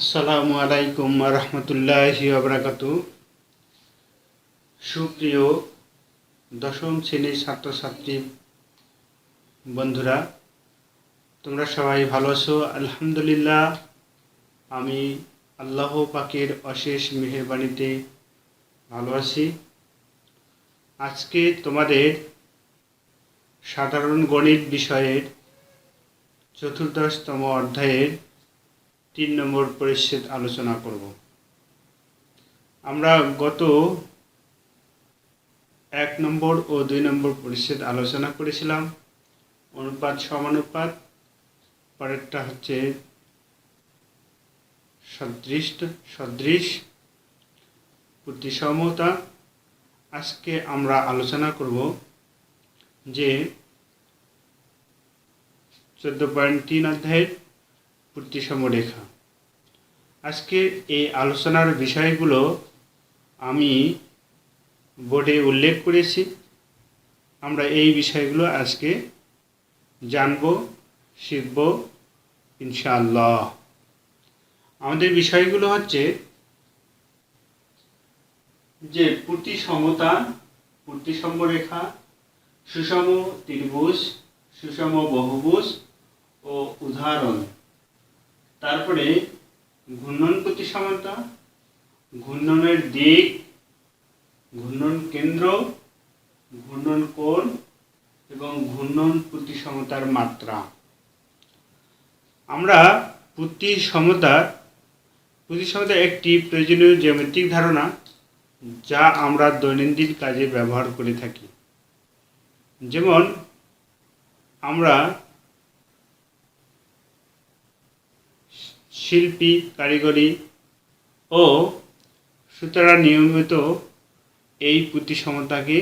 আসসালামু আলাইকুম রহমতুল্লাহি ওয়া সুপ্রিয় দশম শ্রেণীর ছাত্রছাত্রী বন্ধুরা, তোমরা সবাই ভালো আছো? আলহামদুলিল্লাহ, আমি আল্লাহ পাকের অশেষ মেহেরবানিতে ভালো আছি। আজকে তোমাদের সাধারণ গণিত বিষয়ের চতুর্দশতম অধ্যায়ের 3 নম্বর পরিচ্ছেদ আলোচনা করব। আমরা গত 1 নম্বর ও 2 নম্বর পরিচ্ছেদ আলোচনা করেছিলাম। অনুপাত সমানুপাত, পরেরটা হচ্ছে সদৃশ প্রতিসমতা। আজকে আমরা আলোচনা করব যে 14.3 অধ্যায়ের প্রতিসম রেখা। আজকে এই আলোচনার বিষয়গুলো আমি বোর্ডে উল্লেখ করেছি। আমরা এই বিষয়গুলো আজকে জানব, শিখব ইনশাআল্লাহ। আমাদের বিষয়গুলো হচ্ছে যে প্রতিসমতা, প্রতিসম রেখা, সুষম ত্রিভুজ, সুষম বহুভুজ ও উদাহরণ। তারপরে ঘূর্ণন প্রতিসমতা, ঘূর্ণনের দিক, ঘূর্ণন কেন্দ্র, ঘূর্ণন কোণ এবং ঘূর্ণন প্রতিসমতার মাত্রা। আমরা প্রতিসমতা একটি প্রয়োজনীয় জ্যামিতিক ধারণা যা আমরা দৈনন্দিন কাজে ব্যবহার করে থাকি। যেমন আমরা শিল্পী, কারিগরি ও সুতরাং নিয়মিত এই প্রতিসমতাকে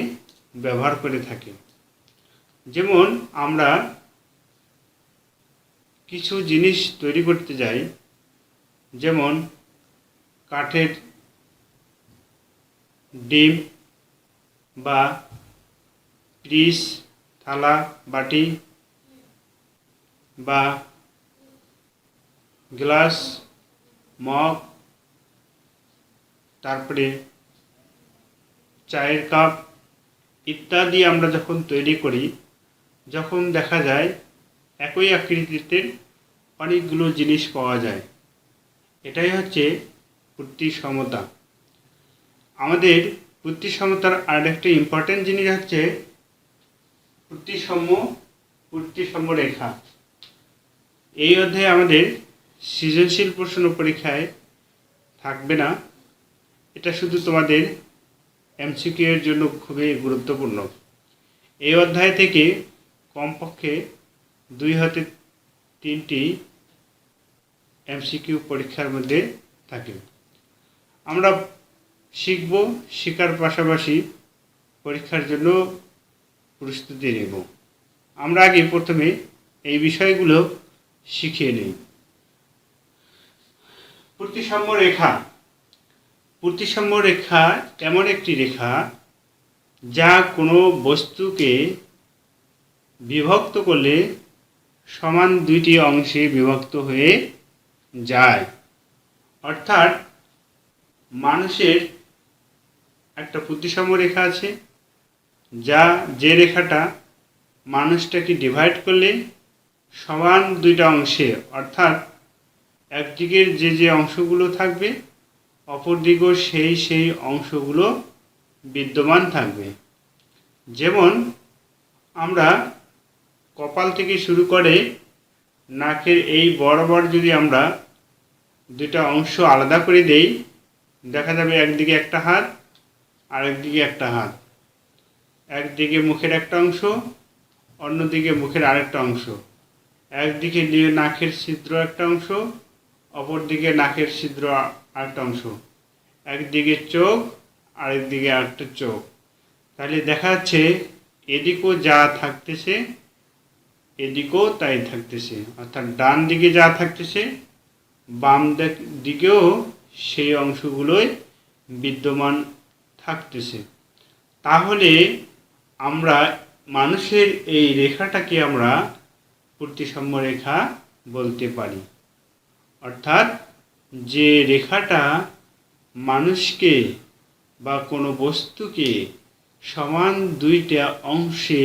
ব্যবহার করে থাকি। যেমন আমরা কিছু জিনিস তৈরি করতে যাই, যেমন কাঠের ডিম বা পিস, থালা, বাটি বা গ্লাস, মগ, তারপরে চায়ের কাপ ইত্যাদি আমরা যখন তৈরি করি, যখন দেখা যায় একই আকৃতিতে অনেকগুলো জিনিস পাওয়া যায়, এটাই হচ্ছে প্রতিসমতা। আমাদের প্রতিসমতার আরেকটা ইম্পর্টেন্ট জিনিস হচ্ছে প্রতিসম রেখা। এই অধ্যায়ে আমাদের সৃজনশীল প্রশ্ন পরীক্ষায় থাকবে না, এটা শুধু তোমাদের এমসিকিউ এর জন্য খুবই গুরুত্বপূর্ণ। এই অধ্যায় থেকে কমপক্ষে 2 হতে 3টি এমসিকিউ পরীক্ষার মধ্যে থাকে। আমরা শিখব, শেখার পাশাপাশি পরীক্ষার জন্য প্রস্তুতি নেব। আমরা আগে প্রথমে এই বিষয়গুলো শিখিয়ে নিই। প্রতিসম রেখা। প্রতিসম রেখা এমন একটি রেখা যা কোনো বস্তুকে বিভক্ত করলে সমান 2টি অংশে বিভক্ত হয়ে যায়। অর্থাৎ মানুষের একটা প্রতিসম রেখা আছে, যে রেখাটা মানুষটাকে ডিভাইড করলে সমান 2টা অংশে, অর্থাৎ একদিকের যে অংশগুলো থাকবে অপর দিকেও সেই অংশগুলো বিদ্যমান থাকবে। যেমন আমরা কপাল থেকে শুরু করে নাকের এই বরাবর যদি আমরা 2টা অংশ আলাদা করে দেই, দেখা যাবে একদিকে একটা হাত আর একদিকে একটা হাত, একদিকে মুখের একটা অংশ, অন্যদিকে মুখের আরেকটা অংশ, একদিকে নাকের ছিদ্র একটা অংশ, অপর দিকে নাকের ছিদ্র আরেকটা অংশ, একদিকে চোখ আরেকদিকে আরেকটা চোখ। তাহলে দেখা যাচ্ছে এদিকেও যা থাকতেছে এদিকেও তাই থাকতেছে, অর্থাৎ ডান দিকে যা থাকতেছে বাম দিকেও সেই অংশগুলোই বিদ্যমান থাকতেছে। তাহলে আমরা মানুষের এই রেখাটাকে আমরা প্রতিসম রেখা বলতে পারি। অর্থাৎ যে রেখাটা মানুষকে বা কোনো বস্তুকে সমান দুইটা অংশে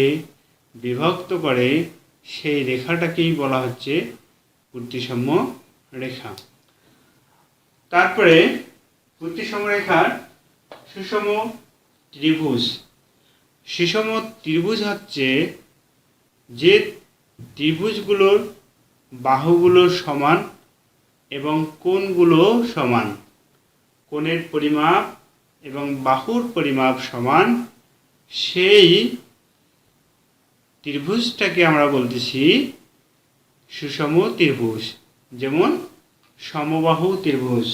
বিভক্ত করে সেই রেখাটাকেই বলা হচ্ছে প্রতিসাম্য রেখা। তারপরে প্রতিসাম্য রেখার সুষম ত্রিভুজ। সুষম ত্রিভুজ হচ্ছে যে ত্রিভুজগুলোর বাহুগুলো সমান এবং কোণগুলো সমান, কোণের পরিমাপ এবং বাহুর পরিমাপ সমান, সেই ত্রিভুজটাকে আমরা বলতেছি সুষম ত্রিভুজ। যেমন সমবাহু ত্রিভুজ।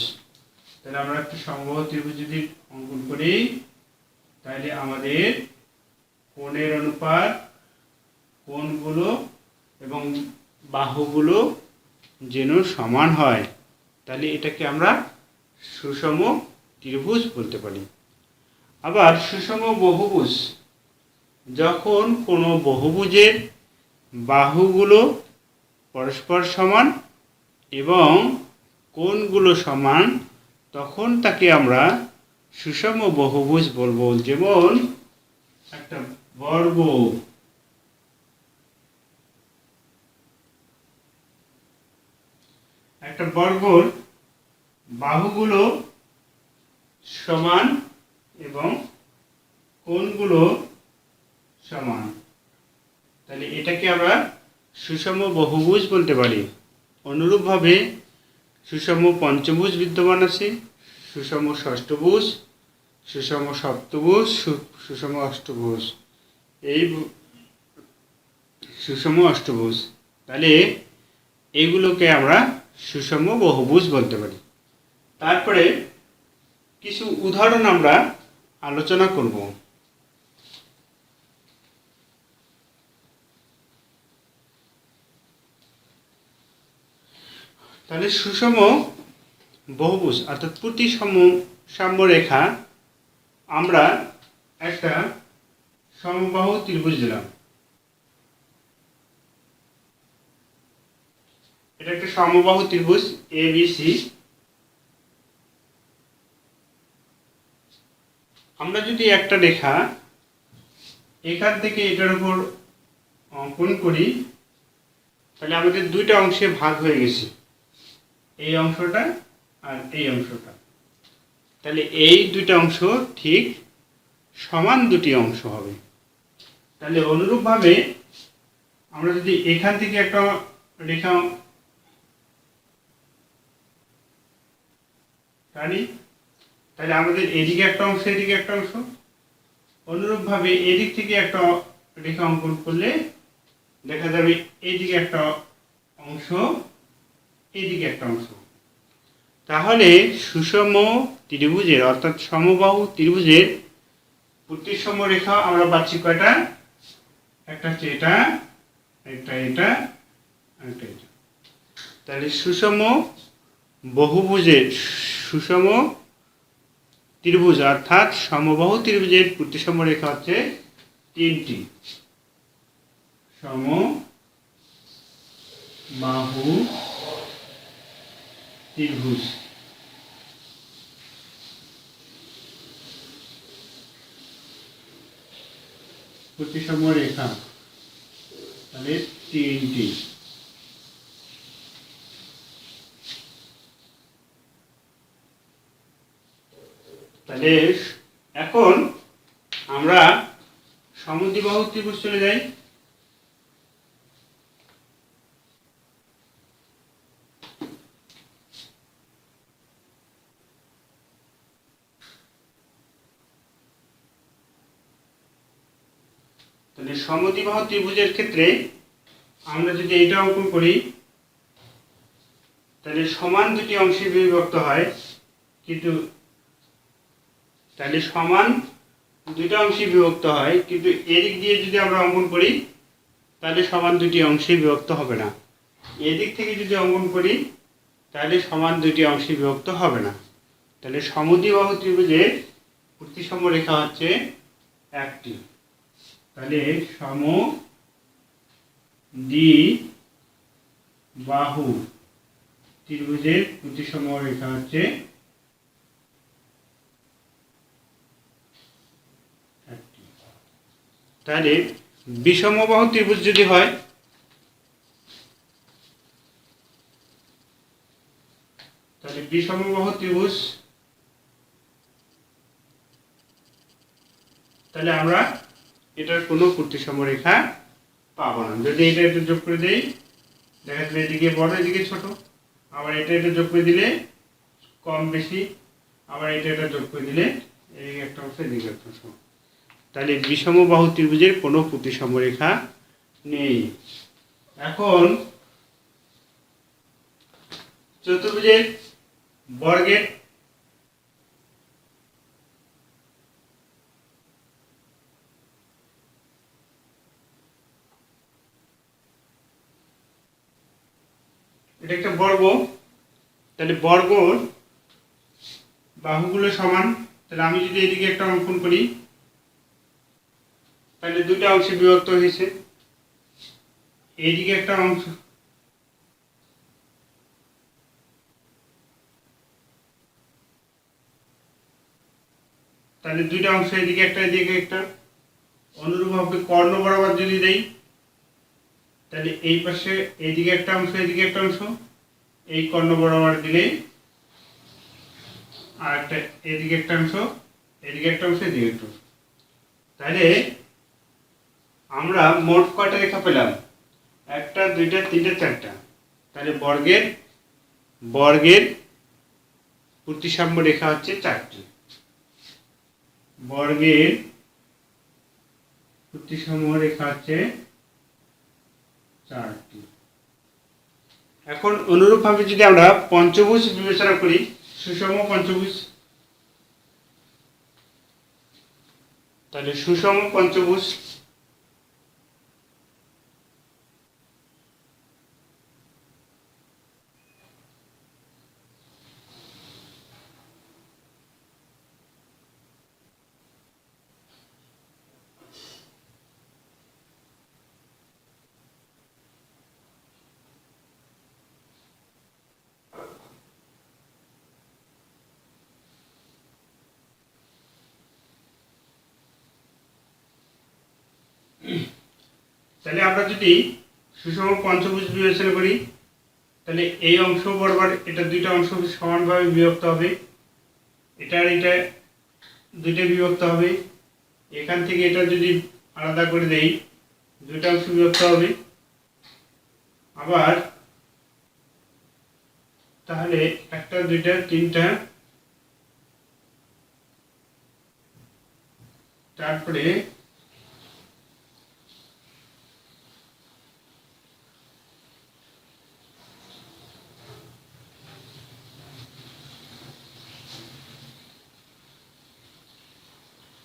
তাহলে আমরা একটা সমবাহু ত্রিভুজ যদি অঙ্কন করি, তাহলে আমাদের কোণের অনুপাত, কোণগুলো এবং বাহুগুলো যেন সমান হয়, তাহলে এটাকে আমরা সুষম ত্রিভুজ বলতে পারি। আবার সুষম বহুভুজ, যখন কোনো বহুভুজের বাহুগুলো পরস্পর সমান এবং কোণগুলো সমান, তখন তাকে আমরা সুষম বহুভুজ বলবো। যেমন একটা বর্গ, একটা বর্গর বাহুগুলো সমান এবং কোণগুলো সমান, তাহলে এটাকে আমরা সুষম বহুভুজ বলতে পারি। অনুরূপভাবে সুষম পঞ্চভুজ বিদ্যমান আছে, সুষম ষষ্ঠভুজ, সুষম সপ্তভুজ, সুষম অষ্টভুজ, এই সুষম অষ্টভুজ। তাহলে এইগুলোকে আমরা সুষম বহুভুজ বলতে পারি। তারপরে কিছু উদাহরণ আমরা আলোচনা করব। তাহলে সুষম বহুভুজ অর্থাৎ প্রতিসাম্য রেখা, আমরা একটা সমবাহু ত্রিভুজ দিলাম। এটা একটা সমবাহু ত্রিভুজ ABC। আমরা যদি একটা রেখা এখান থেকে এটার উপর অঙ্কন করি, তাহলে আমাদের দুইটা অংশে ভাগ হয়ে গেছে, এই অংশটা আর এই অংশটা। তাহলে এই দুইটা অংশ ঠিক সমান দুটি অংশ হবে। তাহলে অনুরূপভাবে আমরা যদি এখান থেকে একটা রেখা টানি, তাহলে আমাদের এদিকে একটা অংশ, এদিকে একটা অংশ। অনুরূপভাবে এদিক থেকে একটা রেখা অঙ্কন করলে দেখা যাবে এইদিকে একটা অংশ, এইদিকে একটা অংশ। তাহলে সুষম ত্রিভুজের অর্থাৎ সমবাহু ত্রিভুজের প্রতিসাম্য রেখা আমরা পাচ্ছি কয়টা? একটা হচ্ছে এটা, একটা এটা, একটা এটা। তাহলে সুষম বহুভুজের, সুষম ত্রিভুজ অর্থাৎ সমবাহু ত্রিভুজের প্রতিসাম্য রেখা হচ্ছে তিনটি। সমবাহু ত্রিভুজ। প্রতিসাম্য রেখা তাহলে তিনটি। তাহলে এখন আমরা সমদ্বিবাহু ত্রিভুজ চলে যাই। তাহলে সমদ্বিবাহু ত্রিভুজের ক্ষেত্রে আমরা যদি এটা অঙ্কন করি, তাহলে সমান দুটি অংশে বিভক্ত হয়, কিন্তু তাহলে সমান দুইটা অংশে বিভক্ত হয়, কিন্তু এদিক দিয়ে যদি আমরা অঙ্কন করি তাহলে সমান দুটি অংশে বিভক্ত হবে না। এদিক থেকে যদি অঙ্কন করি তাহলে সমান দুটি অংশে বিভক্ত হবে না। তাহলে সমদ্বিবাহু ত্রিভুজের প্রতিসাম্য রেখা হচ্ছে একটি। তাহলে সমদ্বিবাহু ত্রিভুজের প্রতিসম রেখা হচ্ছে 4টি। তাহলে বিষমবাহু ত্রিভুজ যদি হয়, তাহলে বিষমবাহু ত্রিভুজ, তাহলে আমরা এটার কোনো প্রতিসম রেখা পাবো না। যদি এটা একটু যোগ করে দেই, দেখা যাবে এদিকে বড় এদিকে ছোট, আবার এটা যোগ করে দিলে কম বেশি, আবার এটা যোগ করে দিলে এদিকে একটা অংশ এদিকে একটা অংশ। তাহলে বিষমবাহু ত্রিভুজের কোনো প্রতিসম রেখা নেই। এখন চতুর্ভুজের বর্গের এটা একটা বর্গ, তাহলে বর্গর বাহুগুলো সমান। তাহলে আমি যদি এদিকে একটা অঙ্কন করি, তাহলে দুটো অংশে বিভক্ত হয়েছে। এইদিকে একটা অংশ, তাহলে দুইটা অংশ, এদিকে একটা এদিকে একটা। অনুরূপভাবে কর্ণ বরাবর যদি দেই, তাহলে এই পাশে এইদিকে একটা অংশ এদিকে একটা অংশ, এই কর্ণ বরাবর দিলে আর একটা এদিকে একটা অংশ এদিকে একটা অংশ এদিকে একটা অংশ। তাহলে আমরা মোট কয়টা রেখা পেলাম? একটা, দুইটা, তিনটা, চারটা। তাহলে বর্গের বর্গের প্রতিসাম্য রেখা হচ্ছে 4টি। বর্গের প্রতিসাম্য রেখা হচ্ছে 4টি। এখন অনুরূপভাবে যদি আমরা পঞ্চভুজ বিবেচনা করি, সুষম পঞ্চভুজ, তাহলে সুষম পঞ্চভুজ তাহলে আমরা যদি সুষম পঞ্চভুজ বিবেচনা করি, তাহলে এই অংশ বরাবর এটা দুইটা অংশ সমানভাবে বিভক্ত হবে, এটা দুইটা বিভক্ত হবে। এখান থেকে এটা যদি আলাদা করে দেই, দুইটা অংশ বিভক্ত হবে। আবার তাহলে একটা, দুইটা, তিনটা, তারপরে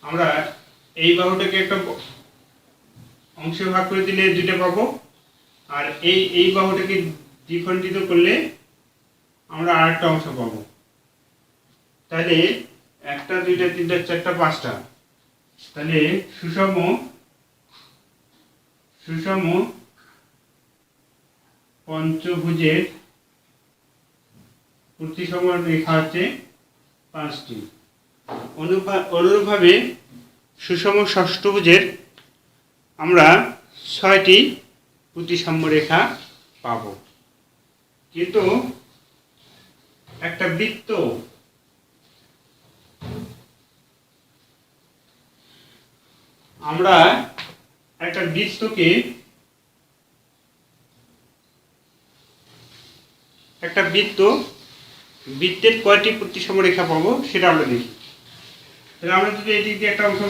আমরা এই বাহুটাকে একটা অংশে ভাগ করে দিলে দুইটা পাবো, আর এই বাহুটাকে দ্বিখণ্ডিত করলে আমরা আরেকটা অংশ পাবো। তাহলে একটা, দুইটা, তিনটা, চারটা, পাঁচটা। তাহলে সুষম পঞ্চভুজের প্রতিসম রেখা হচ্ছে 5টি। অনুরূপভাবে সুষম ষষ্ঠভুজের আমরা 6টি প্রতিসাম্য রেখা পাব। কিন্তু একটা বৃত্ত, আমরা একটা বৃত্তকে বৃত্তের কয়টি প্রতিসম রেখা পাবো সেটা আমরা দেখি। তাহলে আমরা যদি এদিক দিয়ে একটা অংশ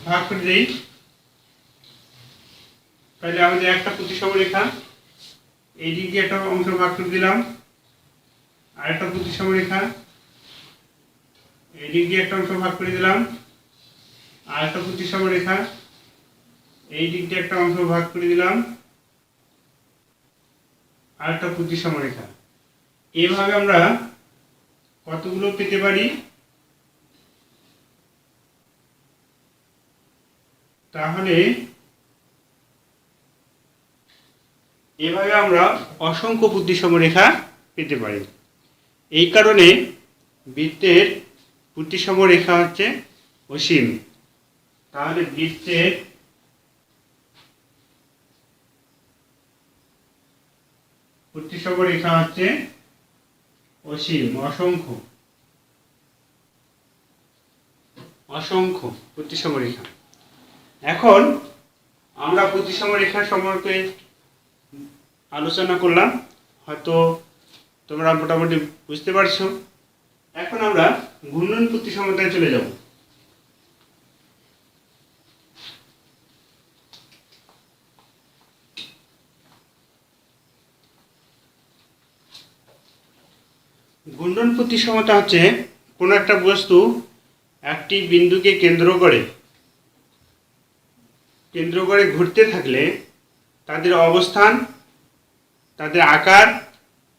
ভাগ করে দিই, তাহলে আমাদের একটা প্রতিসম রেখা, এই দিক দিয়ে একটা অংশ ভাগ করে দিলাম, আর একটা প্রতিসম রেখা, এই দিক দিয়ে একটা অংশ ভাগ করে দিলাম, আর একটা প্রতিসম রেখা, এই দিক দিয়ে একটা অংশ ভাগ করে দিলাম, আর একটা প্রতিসম রেখা। এভাবে আমরা কতগুলো পেতে পারি? তাহলে এভাবে আমরা অসংখ্য প্রতিসম রেখা পেতে পারি। এই কারণে বৃত্তের প্রতিসম রেখা হচ্ছে অসীম। তাহলে বৃত্তের প্রতিসম রেখা হচ্ছে অসীম, অসংখ্য অসংখ্য প্রতিসম রেখা। এখন আমরা প্রতিসম রেখা সম্পর্কে আলোচনা করলাম, হয়তো তোমরা মোটামুটি বুঝতে পারছো। এখন আমরা ঘূর্ণন প্রতিসমতায় চলে যাব। ঘূর্ণন প্রতিসমতা হচ্ছে কোনো একটা বস্তু একটি বিন্দুকে কেন্দ্র করে ঘুরতে থাকলে তাদের অবস্থান, তাদের আকার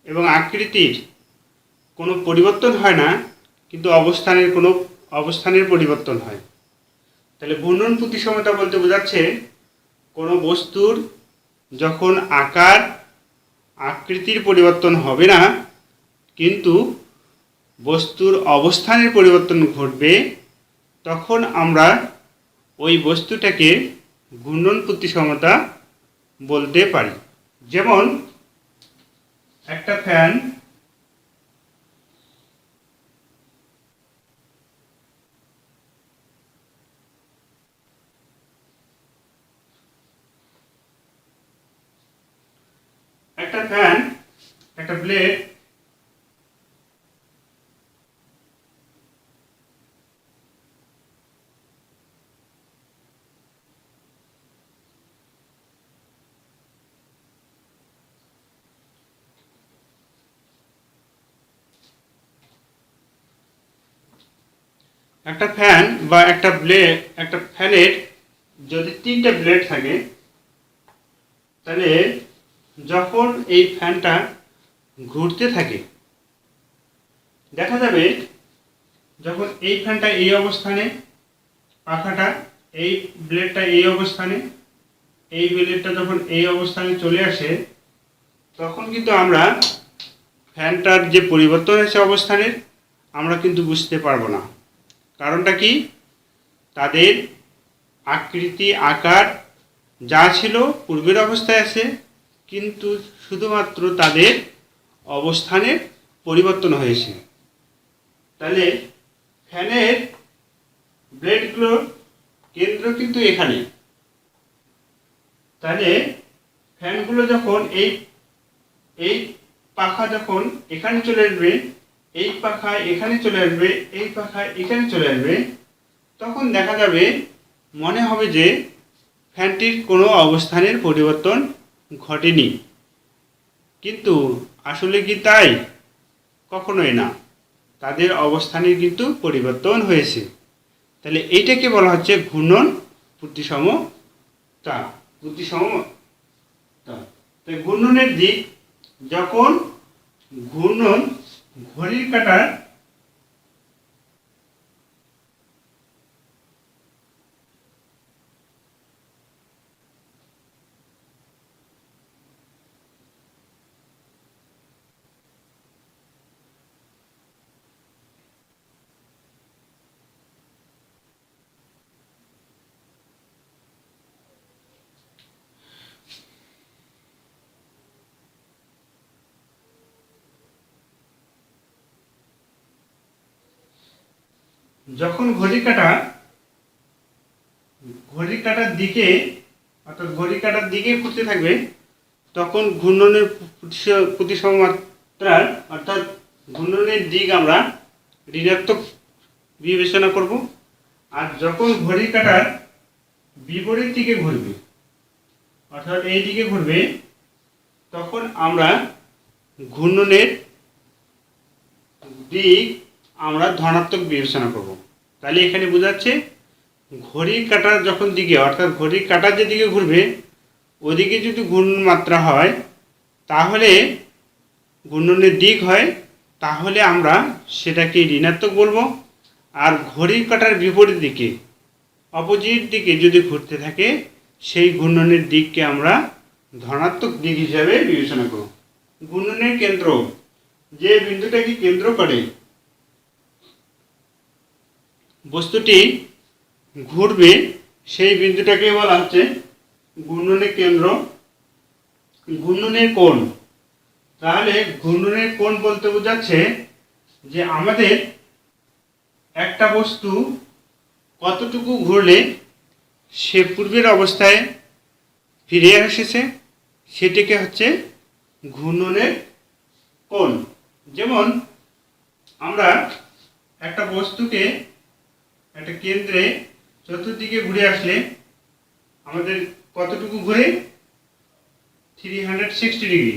এবং আকৃতির কোনো পরিবর্তন হয় না, কিন্তু অবস্থানের পরিবর্তন হয়। তাহলে ঘূর্ণন প্রতিসমতা বলতে বোঝাচ্ছে কোনো বস্তুর যখন আকার আকৃতির পরিবর্তন হবে না, কিন্তু বস্তুর অবস্থানের পরিবর্তন ঘটবে, তখন আমরা ওই বস্তুটাকে ঘূর্ণন প্রতিসমতা বলতে পারি। যেমন একটা ফ্যান একটা ব্লেড একটা ফ্যান বা একটা ফ্যানের যদি 3টা ব্লেড থাকে, তাহলে যখন এই ফ্যানটা ঘুরতে থাকে দেখা যাবে, যখন এই ফ্যানটা এই অবস্থানে, পাখাটা এই ব্লেডটা এই অবস্থানে, এই ব্লেডটা যখন এই অবস্থানে চলে আসে, তখন কিন্তু আমরা ফ্যানটার যে পরিবর্তন হয়েছে অবস্থানের আমরা কিন্তু বুঝতে পারবো না। কারণটা কি? তাদের আকৃতি আকার যা ছিল পূর্বের অবস্থায় আছে, কিন্তু শুধুমাত্র তাদের অবস্থানের পরিবর্তন হয়েছে। তাহলে ফ্যানের ব্লেডগুলোর কেন্দ্র কিন্তু এখানে। তাহলে ফ্যানগুলো যখন এই পাখা যখন এখানে চলে আসবে, এই পাখা এখানে চলে আসবে, এই পাখা এখানে চলে আসবে, তখন দেখা যাবে মনে হবে যে ফ্যানটির কোনো অবস্থানের পরিবর্তন ঘটেনি। কিন্তু আসলে কি তাই? কখনোই না, তাদের অবস্থানের কিন্তু পরিবর্তন হয়েছে। তাহলে এইটাকে বলা হচ্ছে ঘূর্ণন প্রতিসমতা। তাই ঘূর্ণনের দিক, যখন ঘূর্ণন ঘড়ির কাঁটার যখন ঘড়ির কাঁটার দিকে, অর্থাৎ ঘড়ির কাঁটার দিকে ঘুরতে থাকবে, তখন ঘূর্ণনের প্রতিসমমাত্রার অর্থাৎ ঘূর্ণনের দিক আমরা ঋণাত্মক বিবেচনা করব। আর যখন ঘড়ির কাঁটার বিপরীত দিকে ঘুরবে, অর্থাৎ এই দিকে ঘুরবে, তখন আমরা ঘূর্ণনের দিক আমরা ধনাত্মক বিবেচনা করব। তাহলে এখানে বোঝাচ্ছে ঘড়ির কাঁটার যখন দিকে, অর্থাৎ ঘড়ির কাঁটার যেদিকে ঘুরবে ওদিকে যদি ঘূর্ণন মাত্রা হয়, তাহলে ঘূর্ণনের দিক হয়, তাহলে আমরা সেটাকে ঋণাত্মক বলবো। আর ঘড়ির কাঁটার বিপরীত দিকে, অপোজিট দিকে যদি ঘুরতে থাকে, সেই ঘূর্ণনের দিককে আমরা ধনাত্মক দিক হিসাবে বিবেচনা করব। ঘূর্ণনের কেন্দ্র যে বিন্দুটাকে কেন্দ্র করে বস্তুটি ঘুরবে সেই বিন্দুটাকে বলা হচ্ছে ঘূর্ণনের কেন্দ্র, ঘূর্ণনের কোণ। তাহলে ঘূর্ণনের কোণ বলতে বোঝাচ্ছে যে আমাদের একটা বস্তু কতটুকু ঘুরলে সে পূর্বের অবস্থায় ফিরে এসেছে সেটিকে হচ্ছে ঘূর্ণনের কোণ। যেমন আমরা একটা বস্তুকে একটা কেন্দ্রে চতুর্দিকে ঘুরে আসলে আমাদের কতটুকু ঘুরে 360 ডিগ্রি।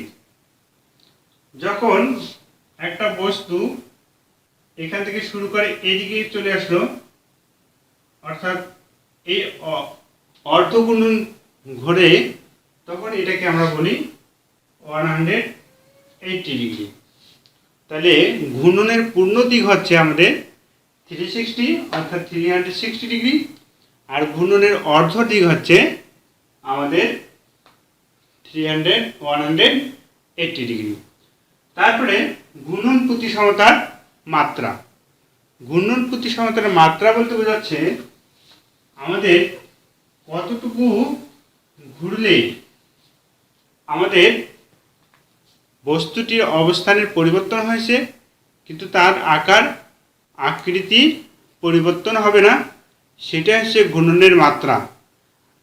যখন একটা বস্তু এখান থেকে শুরু করে এদিকে চলে আসলো, অর্থাৎ এই অর্ধঘূর্ণন ঘুরে, তখন এটাকে আমরা বলি 180 ডিগ্রি। তাহলে ঘূর্ণনের পূর্ণ দিক হচ্ছে আমাদের 360 অর্থাৎ 360 ডিগ্রি, আর ঘূর্ণনের অর্ধ দিক হচ্ছে আমাদের 180 ডিগ্রি। তারপরে ঘূর্ণন প্রতিসমতার মাত্রা। ঘূর্ণন প্রতিসমতার মাত্রা বলতে বোঝাচ্ছে আমাদের কতটুকু ঘুরলে আমাদের বস্তুটির অবস্থানের পরিবর্তন হয়েছে, কিন্তু তার আকার আকৃতি পরিবর্তন হবে না, সেটা হচ্ছে ঘূর্ণনের মাত্রা।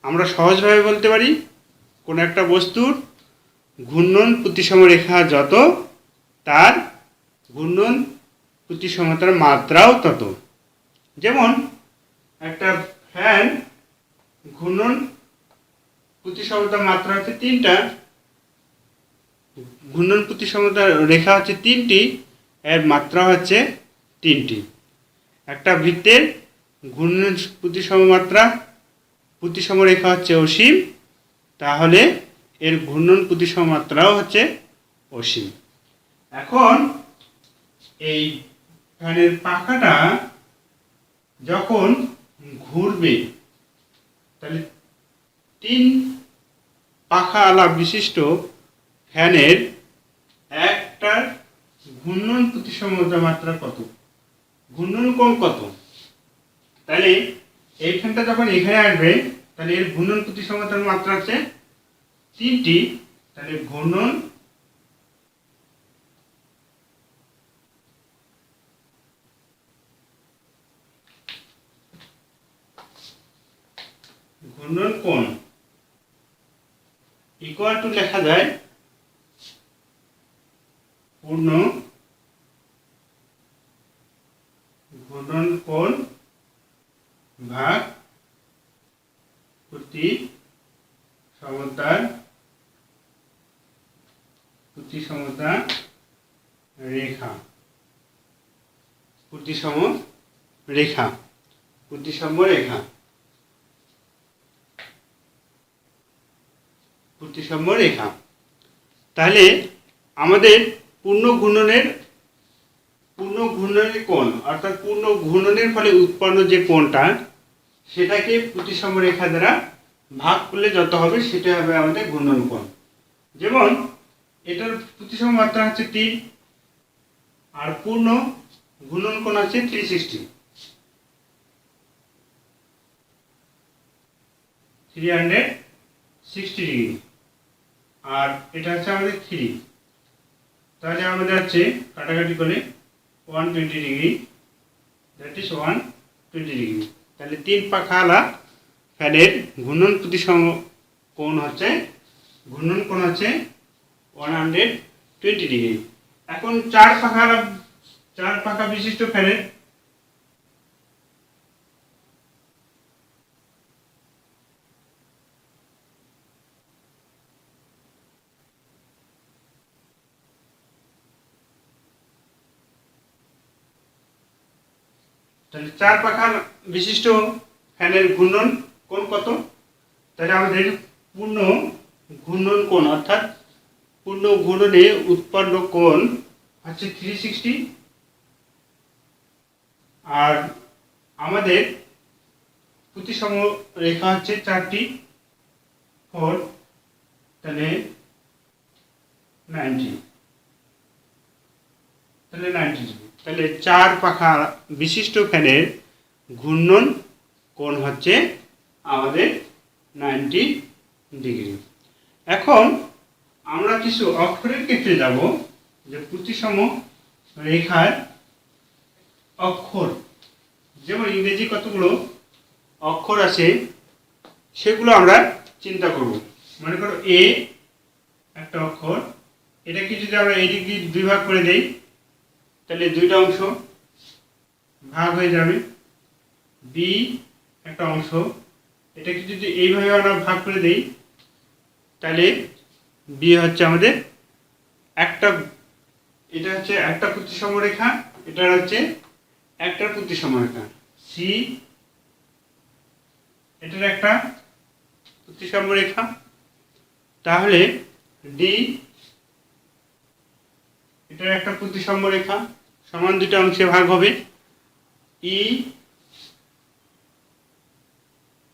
আমরা সহজভাবে বলতে পারি কোনো একটা বস্তুর ঘূর্ণন প্রতিসম রেখা যত, তার ঘূর্ণন প্রতিসমতার মাত্রাও তত। যেমন একটা ফ্যান ঘূর্ণন প্রতিসমতার মাত্রা হচ্ছে 3টা, ঘূর্ণন প্রতিসমতার রেখা হচ্ছে 3টি, এর মাত্রা হচ্ছে 3টি। একটা বৃত্তের ঘূর্ণন প্রতিসম মাত্রা প্রতিসম রেখা হচ্ছে অসীম, তাহলে এর ঘূর্ণন প্রতিসম মাত্রাও হচ্ছে অসীম। এখন এই ফ্যানের পাখাটা যখন ঘুরবে, তাহলে 3 পাখা আলা বিশিষ্ট ফ্যানের একটার ঘূর্ণন প্রতিসমতা মাত্রা কত, ঘূর্ণন কোণ কত? তাহলে এই ফ্যানটা যখন এখানে আসবে, তাহলে এর ঘূর্ণন প্রতিসমতার মাত্রা হচ্ছে 3টি। তাহলে ঘূর্ণন কোণ ইকুয়াল টু লেখা যায় পূর্ণ ঘূর্ণন কোণ ভাগ প্রতিসমতার রেখা, প্রতিসম রেখা। তাহলে আমাদের পূর্ণ ঘূর্ণনের কোণ, অর্থাৎ পূর্ণ ঘূর্ণনের ফলে উৎপন্ন যে কোণটা, সেটাকে প্রতিসম রেখা দ্বারা ভাগ করলে যত হবে সেটা হবে আমাদের ঘূর্ণন কোণ। যেমন এটার প্রতিসম মাত্রা হচ্ছে 3, আর পূর্ণ ঘূর্ণন কোণ আছে 360 ডিগ্রি, আর এটা হচ্ছে আমাদের 3। তাহলে আমাদের হচ্ছে কাটাকাটি করে 120 ডিগ্রি, দ্যাট ইজ 120 ডিগ্রি। তাহলে 3 পাখা আলা ফ্যানের ঘূর্ণন প্রতিসম কোণ হচ্ছে 120 ডিগ্রি। এখন 4 পাখা বিশিষ্ট ফ্যানের তাহলে 4 পাখা বিশিষ্ট ফ্যানের ঘূর্ণন কোণ কত? তাহলে আমাদের পূর্ণ ঘূর্ণন কোণ, অর্থাৎ পূর্ণ ঘূর্ণনে উৎপন্ন কোণ হচ্ছে 360, আর আমাদের প্রতিসম রেখা হচ্ছে 4টি, 4, তাহলে 90। তাহলে 90 ডিগ্রি। তাহলে 4 পাখা বিশিষ্ট ফ্যানের ঘূর্ণন কোণ হচ্ছে আমাদের 90 ডিগ্রি। এখন আমরা কিছু অক্ষরের ক্ষেত্রে যাব, যে প্রতিসম রেখার অক্ষর, যেমন ইংরেজি কতগুলো অক্ষর আছে সেগুলো আমরা চিন্তা করব। মনে করো এ একটা অক্ষর, এটাকে যদি আমরা এই দিক দিয়ে 2 ভাগ করে দেই তাহলে 2টা অংশ ভাগ হয়ে যাবে। বি একটা অংশ, এটাকে যদি এইভাবে আমরা ভাগ করে দেই তাহলে বি হচ্ছে আমাদের একটা, এটা হচ্ছে একটা প্রতিসম রেখা, এটা হচ্ছে একটা প্রতিসম রেখা। সি এটার একটা প্রতিসম রেখা। তাহলে ডি এটার একটা প্রতিসম রেখা, সমান 2টা অংশে ভাগ হবে। ই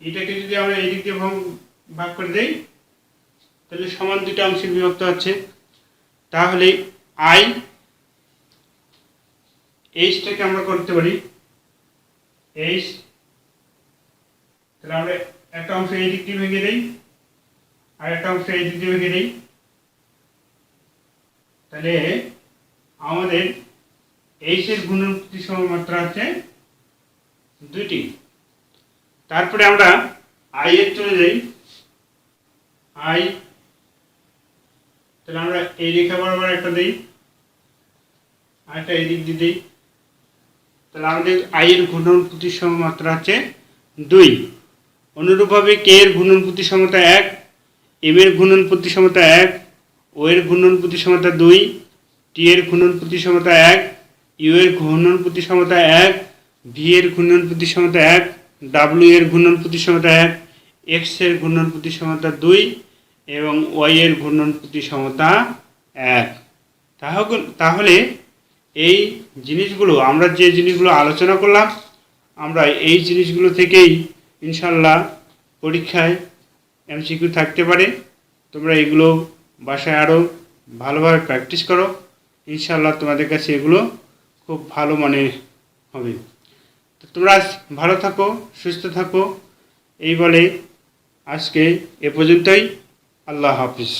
এটাকে যদি আমরা এই দিক দিয়ে ভাগ করে দেই তাহলে সমান 2টা অংশে বিভক্ত হচ্ছে। তাহলে আই এইচটাকে আমরা করতে পারি এইচ, তাহলে আমরা একটা অংশ এই দিক দিয়ে ভেঙে দেই আর একটা অংশ এই দিক দিয়ে ভেঙে দেই, তাহলে আমাদের এইচ এর ঘূর্ণন প্রতিসম মাত্রা হচ্ছে 2টি। তারপরে আমরা আই এর চলে যাই। আই, তাহলে আমরা এই রেখা বরাবর একটা দিই আর একটা এই দিক দিয়ে দিই, তাহলে আমাদের আই এর ঘূর্ণন প্রতিসম মাত্রা হচ্ছে 2। অনুরূপভাবে কে এর ঘূর্ণন প্রতিসমতা 1, এম এর ঘূর্ণন প্রতিসমতা 1, ও এর ঘূর্ণন প্রতিসমতা 2, টি এর ঘূর্ণন প্রতিসমতা 1, ইউ এর ঘূর্ণন প্রতিসমতা 1, ভি এর ঘূর্ণন প্রতিসমতা 1, ডাব্লিউ এর ঘূর্ণন প্রতিসমতা 1, এক্স এর ঘূর্ণন প্রতিসমতা 2 এবং ওয়াই এর ঘূর্ণন প্রতিসমতা 1। তাহলে এই জিনিসগুলো, আমরা যে জিনিসগুলো আলোচনা করলাম, আমরা এই জিনিসগুলো থেকেই ইনশাল্লাহ পরীক্ষায় এমসিকিউ থাকতে পারে। তোমরা এগুলো বাসায় আরও ভালোভাবে প্র্যাকটিস করো, ইনশাল্লাহ তোমাদের কাছে এগুলো খুব ভালো মনে হবে। তো তোমরা ভালো থাকো, সুস্থ থাকো, এই বলে আজকে এ পর্যন্তই। আল্লাহ হাফিজ।